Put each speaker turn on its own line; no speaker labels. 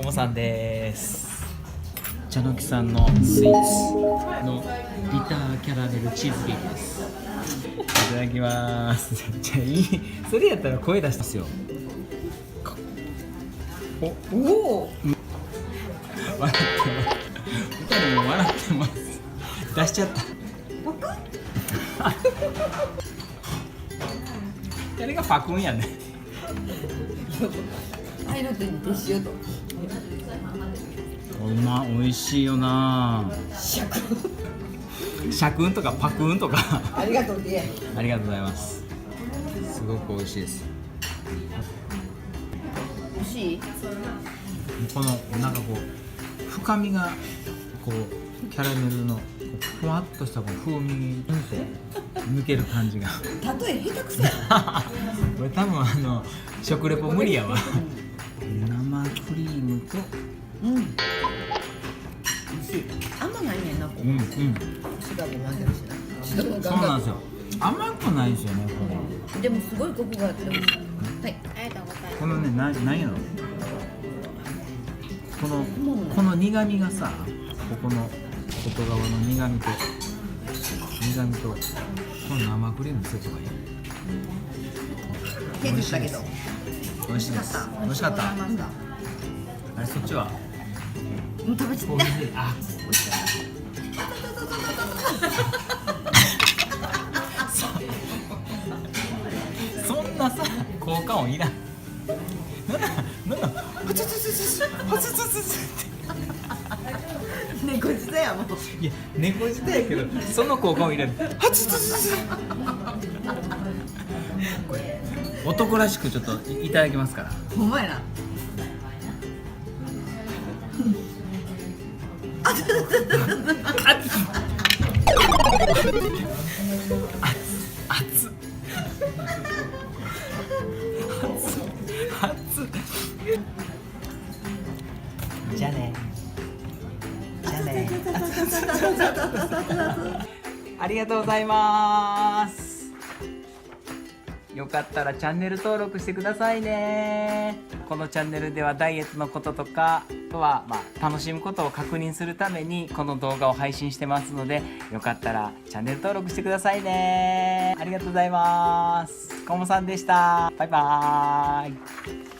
もさんです。茶の木さんのスイーツのビターキャラメルチーズケーキです。いただきます。じゃあいい、それやったら声出しますよ。おお、笑ってます。二人も笑ってます。出しちゃった。誰がパクンやねん。
ああいうのって似てしようと。
美味しいよな。
シャク。
シャクンとかパクンとか。
ありがとうね。
ありがとうございます。すごく美味しいです。
美味しい。
このなんかこう深みがこうキャラメルのふわっとしたこう風味に抜ける感じが。
例え下手くそや。
これ多分食レポ無理やわ。生クリームと。
うん。美味しい。あんまないねんな。
うんうん。
シダも混ぜるしな。シダも
そうなんですよ。甘くないですよねこれ。
でもすごいコクがあって美味しい。はい、ありがとうございます。
このね何やろ。この苦味がさ、ここの外側の苦味とこの生クリームのセットがいい。
手でしたけど。
美味しいです。美味しかった。あれそっちは？
もう食べちゃった。
あ、
美味しかった。
そんなさ効果音いらん。なんだはつつつつはつつつつって
猫舌やもん。
いや猫舌やけどその効果音いらん。はつつつつ男らしくちょっといただきますから。
ほんまやな。
じゃあね。ありがとうございます。よかったらチャンネル登録してくださいね。このチャンネルではダイエットのこととか、あとは楽しむことを確認するためにこの動画を配信してますので、よかったらチャンネル登録してくださいね。ありがとうございます。こもさんでした。バイバーイ。